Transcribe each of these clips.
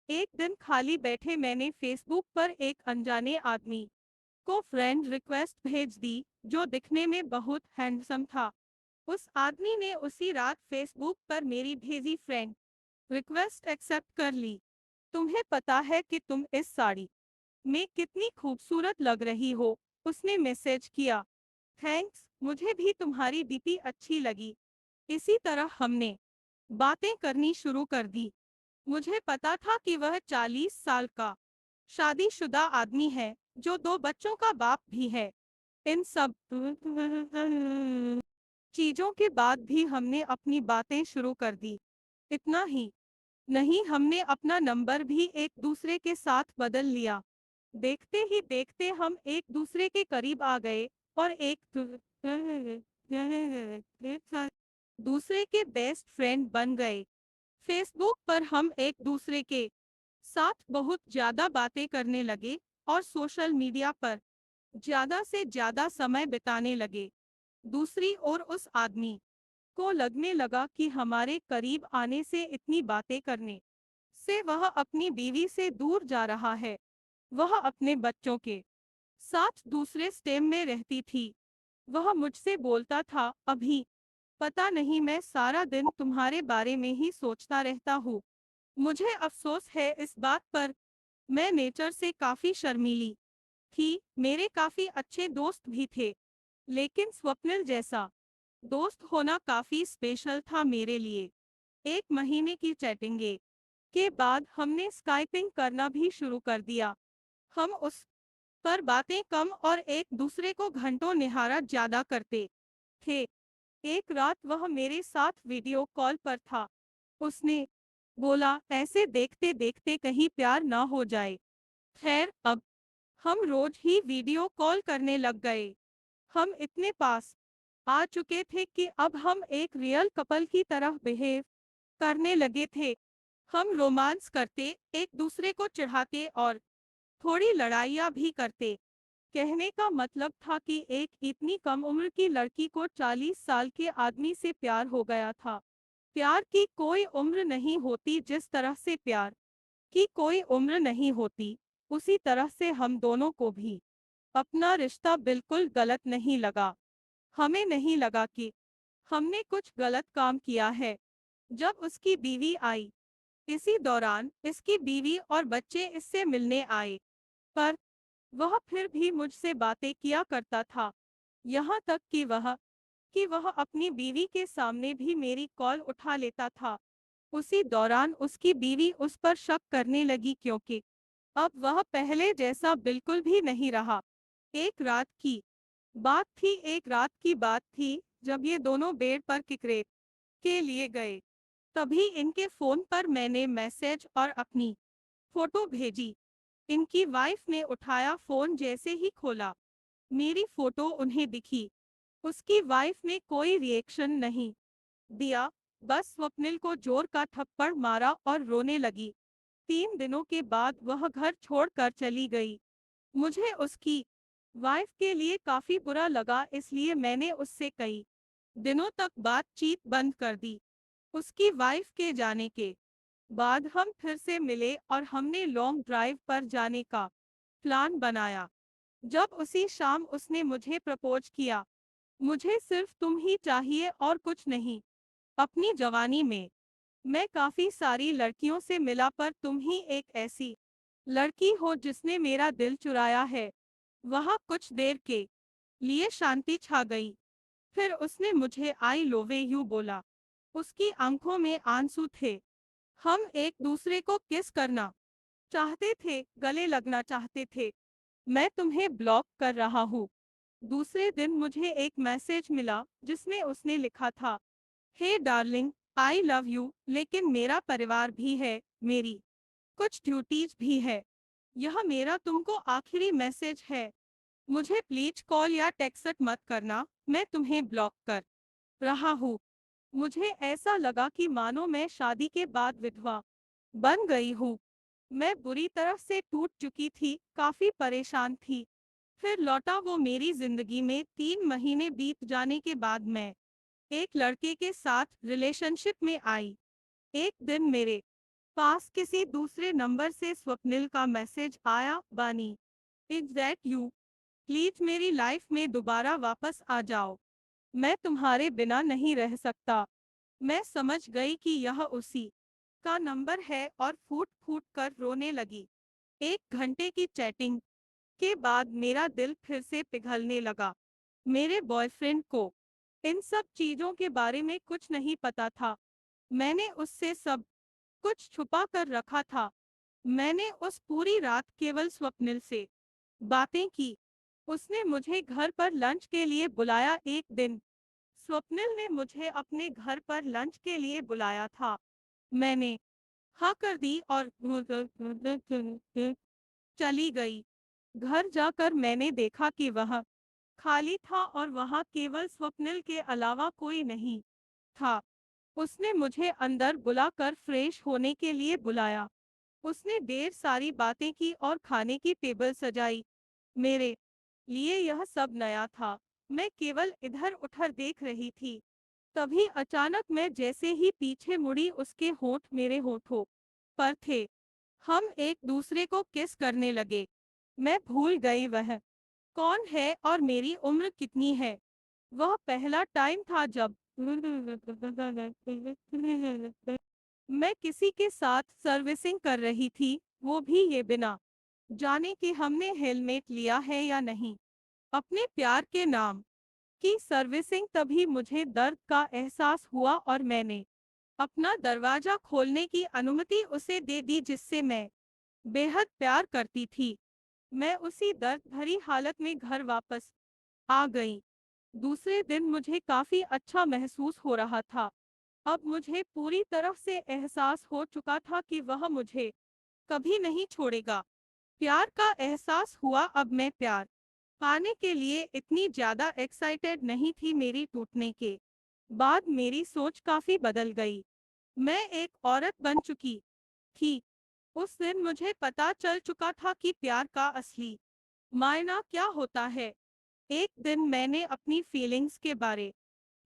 एक दिन खाली बैठे मैंने फेसबुक पर एक अनजाने आदमी को फ्रेंड रिक्वेस्ट भेज दी जो दिखने में बहुत हैंडसम था। उस आदमी ने उसी रात फेसबुक पर मेरी भेजी फ्रेंड रिक्वेस्ट एक्सेप्ट कर ली। तुम्हें पता है कि तुम इस साड़ी में कितनी खूबसूरत लग रही हो, उसने मैसेज किया। थैंक्स, मुझे भी तुम्हारी डीपी अच्छी लगी। इसी तरह हमने बातें करनी शुरू कर दी। मुझे पता था कि वह 40 साल का शादीशुदा आदमी है जो 2 बच्चों का बाप भी है। इन सब चीजों के बाद भी हमने अपनी बातें शुरू कर दी। इतना ही नहीं, हमने अपना नंबर भी एक दूसरे के साथ बदल लिया। देखते ही देखते हम एक दूसरे के करीब आ गए और एक दूसरे के बेस्ट फ्रेंड बन गए। फेसबुक पर हम एक दूसरे के साथ बहुत ज्यादा बातें करने लगे और सोशल मीडिया पर ज्यादा से ज्यादा समय बिताने लगे। दूसरी ओर उस आदमी को लगने लगा कि हमारे करीब आने से, इतनी बातें करने से वह अपनी बीवी से दूर जा रहा है। वह अपने बच्चों के साथ दूसरे स्टेट में रहती थी। वह मुझसे बोलता था, अभी पता नहीं, मैं सारा दिन तुम्हारे बारे में ही सोचता रहता हूँ। मुझे अफसोस है इस बात पर। मैं नेचर से काफी शर्मीली थी। मेरे काफी अच्छे दोस्त भी थे, लेकिन स्वप्निल जैसा दोस्त होना काफी स्पेशल था मेरे लिए। 1 महीने की चैटिंग के बाद हमने स्काइपिंग करना भी शुरू कर दिया। हम उस पर बातें कम और एक दूसरे को घंटों निहारा ज्यादा करते थे। एक रात वह मेरे साथ वीडियो कॉल पर था। उसने बोला, ऐसे देखते देखते कहीं प्यार ना हो जाए। खैर, अब हम रोज ही वीडियो कॉल करने लग गए। हम इतने पास आ चुके थे कि अब हम एक रियल कपल की तरह बिहेव करने लगे थे। हम रोमांस करते, एक दूसरे को चिढ़ाते और थोड़ी लड़ाइयाँ भी करते। कहने का मतलब था कि एक इतनी कम उम्र की लड़की को 40 साल के आदमी से प्यार हो गया था। प्यार की कोई उम्र नहीं होती, जिस तरह से प्यार की कोई उम्र नहीं होती, उसी तरह से हम दोनों को भी अपना रिश्ता बिल्कुल गलत नहीं लगा। हमें नहीं लगा कि हमने कुछ गलत काम किया है। जब उसकी बीवी आई, इसी दौरान इसकी बीवी और बच्चे इससे मिलने आए, पर वह फिर भी मुझसे बातें किया करता था। यहाँ तक कि वह अपनी बीवी के सामने भी मेरी कॉल उठा लेता था। उसी दौरान उसकी बीवी उस पर शक करने लगी, क्योंकि अब वह पहले जैसा बिल्कुल भी नहीं रहा। एक रात की बात थी जब ये दोनों बेड पर किकरेट के लिए गए। तभी इनके फोन पर मैंने मैसेज और अपनी फोटो भेजी। इनकी वाइफ ने उठाया फोन, जैसे ही खोला मेरी फोटो उन्हें दिखी। उसकी वाइफ ने कोई रिएक्शन नहीं दिया, बस स्वप्निल को जोर का थप्पड़ मारा और रोने लगी। 3 दिनों के बाद वह घर छोड़कर चली गई। मुझे उसकी वाइफ के लिए काफी बुरा लगा, इसलिए मैंने उससे कई दिनों तक बातचीत बंद कर दी। उसकी वाइफ के जाने के बाद हम फिर से मिले और हमने लॉन्ग ड्राइव पर जाने का प्लान बनाया। जब उसी शाम उसने मुझे प्रपोज किया, मुझे सिर्फ तुम ही चाहिए और कुछ नहीं। अपनी जवानी में मैं काफी सारी लड़कियों से मिला, पर तुम ही एक ऐसी लड़की हो जिसने मेरा दिल चुराया है। वहाँ कुछ देर के लिए शांति छा गई। फिर उसने मुझे आई लव यू बोला। उसकी आंखों में आंसू थे। हम एक दूसरे को किस करना चाहते थे, गले लगना चाहते थे। मैं तुम्हें ब्लॉक कर रहा हूँ। दूसरे दिन मुझे एक मैसेज मिला जिसमें उसने लिखा था, हे डार्लिंग, आई लव यू, लेकिन मेरा परिवार भी है, मेरी कुछ ड्यूटीज भी है। यह मेरा तुमको आखिरी मैसेज है। मुझे प्लीज कॉल या टेक्स्ट मत करना, मैं तुम्हें ब्लॉक कर रहा हूँ। मुझे ऐसा लगा कि मानो मैं शादी के बाद विधवा बन गई हूँ। मैं बुरी तरह से टूट चुकी थी, काफी परेशान थी। फिर लौटा वो मेरी जिंदगी में। 3 महीने बीत जाने के बाद मैं एक लड़के के साथ रिलेशनशिप में आई। एक दिन मेरे पास किसी दूसरे नंबर से स्वप्निल का मैसेज आया, बानी, इज दैट यू? प्लीज मेरी लाइफ में दोबारा वापस आ जाओ। मैं तुम्हारे बिना नहीं रह सकता। मैं समझ गई कि यह उसी का नंबर है और फूट फूट कर रोने लगी। 1 घंटे की चैटिंग के बाद मेरा दिल फिर से पिघलने लगा। मेरे बॉयफ्रेंड को इन सब चीजों के बारे में कुछ नहीं पता था। मैंने उससे सब कुछ छुपा कर रखा था। मैंने उस पूरी रात केवल स्वप्निल से बातें की। उसने मुझे घर पर लंच के लिए बुलाया। एक दिन स्वप्निल ने मुझे अपने घर पर लंच के लिए बुलाया था। मैंने हाँ कर दी और चली गई। घर जाकर मैंने देखा कि वह खाली था और वहां केवल स्वप्निल के अलावा कोई नहीं था। उसने मुझे अंदर बुलाकर फ्रेश होने के लिए बुलाया। उसने ढेर सारी बातें की और खाने की टेबल सजाई। मेरे लिए यह सब नया था। मैं केवल इधर उधर देख रही थी। तभी अचानक मैं जैसे ही पीछे मुड़ी, उसके होंठ मेरे होठों पर थे। हम एक दूसरे को किस करने लगे। मैं भूल गई वह कौन है और मेरी उम्र कितनी है। वह पहला टाइम था जब मैं किसी के साथ सर्विसिंग कर रही थी, वो भी ये बिना जाने कि हमने हेलमेट लिया है या नहीं। अपने प्यार के नाम की सर्विसिंग। तभी मुझे दर्द का एहसास हुआ और मैंने अपना दरवाजा खोलने की अनुमति उसे दे दी जिससे मैं बेहद प्यार करती थी। मैं उसी दर्द भरी हालत में घर वापस आ गई। दूसरे दिन मुझे काफी अच्छा महसूस हो रहा था। अब मुझे पूरी तरह से एहसास हो चुका था कि वह मुझे कभी नहीं छोड़ेगा। प्यार का एहसास हुआ। अब मैं प्यार पाने के लिए इतनी ज्यादा एक्साइटेड नहीं थी। मेरी टूटने के बाद मेरी सोच काफी बदल गई। मैं एक औरत बन चुकी थी। उस दिन मुझे पता चल चुका था कि प्यार का असली मायना क्या होता है। एक दिन मैंने अपनी फीलिंग्स के बारे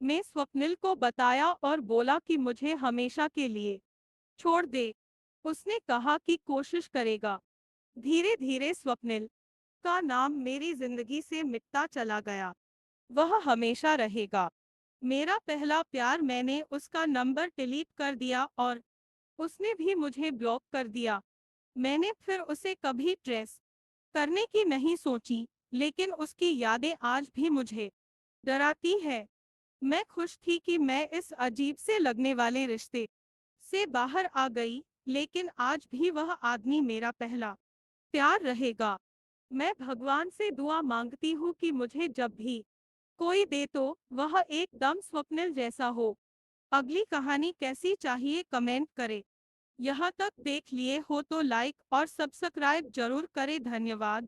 में स्वप्निल को बताया और बोला कि मुझे हमेशा के लिए छोड़ दे। उसने कहा कि कोशिश करेगा। धीरे धीरे स्वप्निल का नाम मेरी जिंदगी से मिटता चला गया। वह हमेशा रहेगा मेरा पहला प्यार। मैंने उसका नंबर डिलीट कर दिया और उसने भी मुझे ब्लॉक कर दिया। मैंने फिर उसे कभी ट्रेस करने की नहीं सोची, लेकिन उसकी यादें आज भी मुझे डराती है। मैं खुश थी कि मैं इस अजीब से लगने वाले रिश्ते से बाहर आ गई, लेकिन आज भी वह आदमी मेरा पहला प्यार रहेगा। मैं भगवान से दुआ मांगती हूँ कि मुझे जब भी कोई दे तो वह एकदम स्वप्निल जैसा हो। अगली कहानी कैसी चाहिए कमेंट करें। यहाँ तक देख लिए हो तो लाइक और सब्सक्राइब जरूर करें। धन्यवाद।